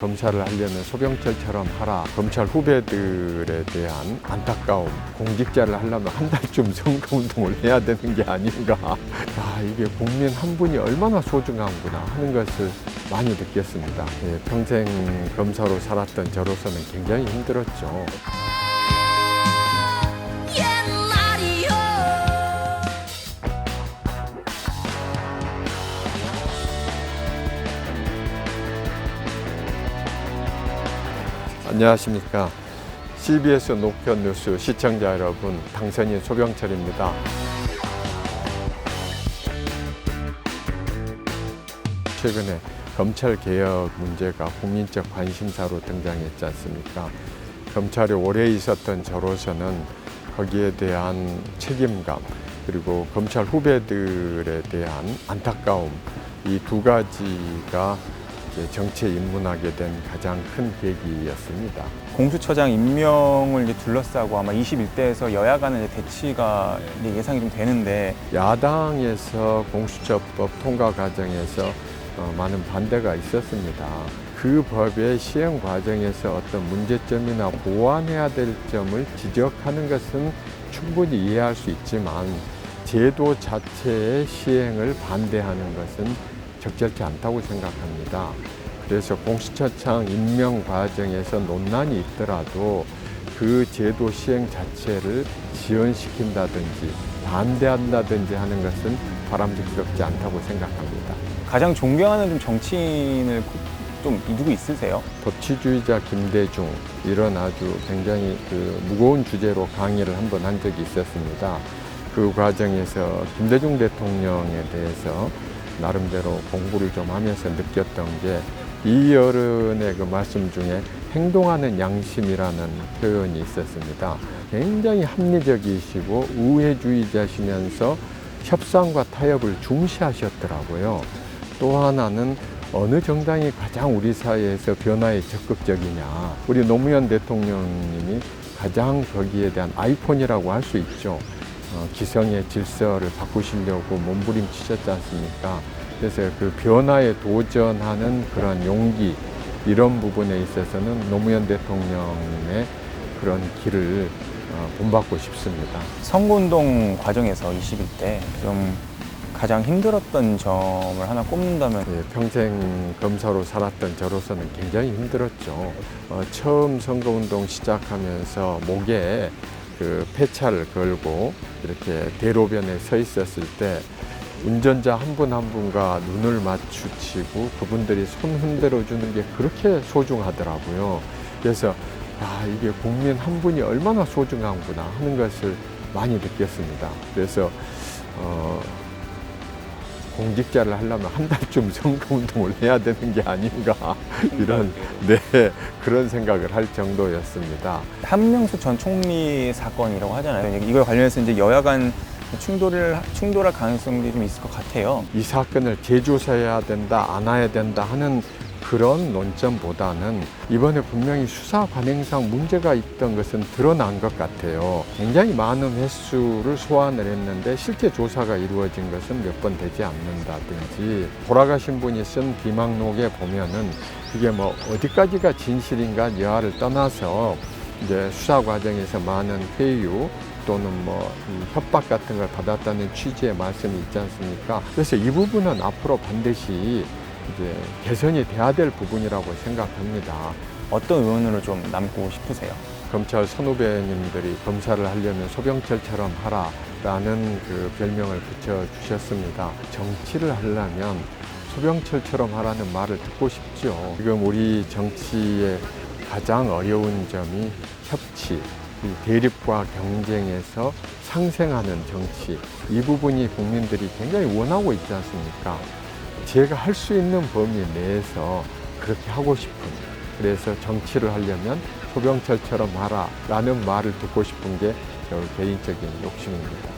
검찰을 하려면 소병철처럼 하라. 검찰 후배들에 대한 안타까움, 공직자를 하려면 한 달쯤 선거운동을 해야 되는 게 아닌가. 이게 국민 한 분이 얼마나 소중한구나 하는 것을 많이 느꼈습니다. 평생 검사로 살았던 저로서는 굉장히 힘들었죠. 안녕하십니까. CBS 녹편 뉴스 시청자 여러분, 당선인 소병철입니다. 최근에 검찰개혁 문제가 국민적 관심사로 등장했지 않습니까? 검찰에 오래 있었던 저로서는 거기에 대한 책임감, 그리고 검찰 후배들에 대한 안타까움, 이 두 가지가 정치에 입문하게 된 가장 큰 계기였습니다. 공수처장 임명을 이제 둘러싸고 아마 21대에서 여야 간의 대치가 예상이 좀 되는데, 야당에서 공수처법 통과 과정에서 많은 반대가 있었습니다. 그 법의 시행 과정에서 어떤 문제점이나 보완해야 될 점을 지적하는 것은 충분히 이해할 수 있지만, 제도 자체의 시행을 반대하는 것은 적절치 않다고 생각합니다. 그래서 공수처장 임명 과정에서 논란이 있더라도 그 제도 시행 자체를 지연시킨다든지 반대한다든지 하는 것은 바람직스럽지 않다고 생각합니다. 가장 존경하는 좀 정치인을 좀 누구 있으세요? 법치주의자 김대중, 이런 아주 굉장히 무거운 주제로 강의를 한번 한 적이 있었습니다. 그 과정에서 김대중 대통령에 대해서 나름대로 공부를 좀 하면서 느꼈던 게, 이 어른의 그 말씀 중에 행동하는 양심이라는 표현이 있었습니다. 굉장히 합리적이시고 우회주의자시면서 협상과 타협을 중시하셨더라고요. 또 하나는 어느 정당이 가장 우리 사회에서 변화에 적극적이냐. 우리 노무현 대통령님이 가장 거기에 대한 아이콘이라고 할 수 있죠. 기성의 질서를 바꾸시려고 몸부림치셨지 않습니까? 그래서 그 변화에 도전하는 그런 용기, 이런 부분에 있어서는 노무현 대통령의 그런 길을 본받고 싶습니다. 선거운동 과정에서 21대 좀 가장 힘들었던 점을 하나 꼽는다면? 평생 검사로 살았던 저로서는 굉장히 힘들었죠. 처음 선거운동 시작하면서 목에 그 폐차를 걸고 이렇게 대로변에 서 있었을 때, 운전자 한 분 한 분과 눈을 마주치고 그분들이 손 흔들어 주는 게 그렇게 소중하더라고요. 그래서 이게 국민 한 분이 얼마나 소중한구나 하는 것을 많이 느꼈습니다. 그래서 공직자를 하려면 한 달쯤 선거운동을 해야 되는 게 아닌가, 이런 그런 생각을 할 정도였습니다. 한명숙 전 총리 사건이라고 하잖아요. 이걸 관련해서 이제 여야 간 충돌할 가능성이 좀 있을 것 같아요. 이 사건을 재조사해야 된다, 안 해야 된다 하는 그런 논점보다는 이번에 분명히 수사 관행상 문제가 있던 것은 드러난 것 같아요. 굉장히 많은 횟수를 소환을 했는데 실제 조사가 이루어진 것은 몇 번 되지 않는다든지, 돌아가신 분이 쓴 비망록에 보면은 이게 뭐 어디까지가 진실인가 여하를 떠나서 이제 수사 과정에서 많은 회유 또는 협박 같은 걸 받았다는 취지의 말씀이 있지 않습니까? 그래서 이 부분은 앞으로 반드시 이제 개선이 돼야 될 부분이라고 생각합니다. 어떤 의원으로 좀 남고 싶으세요? 검찰 선후배님들이 검사를 하려면 소병철처럼 하라라는 그 별명을 붙여주셨습니다. 정치를 하려면 소병철처럼 하라는 말을 듣고 싶죠. 지금 우리 정치의 가장 어려운 점이 협치, 이 대립과 경쟁에서 상생하는 정치, 이 부분이 국민들이 굉장히 원하고 있지 않습니까? 제가 할 수 있는 범위 내에서 그렇게 하고 싶은, 그래서 정치를 하려면 소병철처럼 하라라는 말을 듣고 싶은 게 저 개인적인 욕심입니다.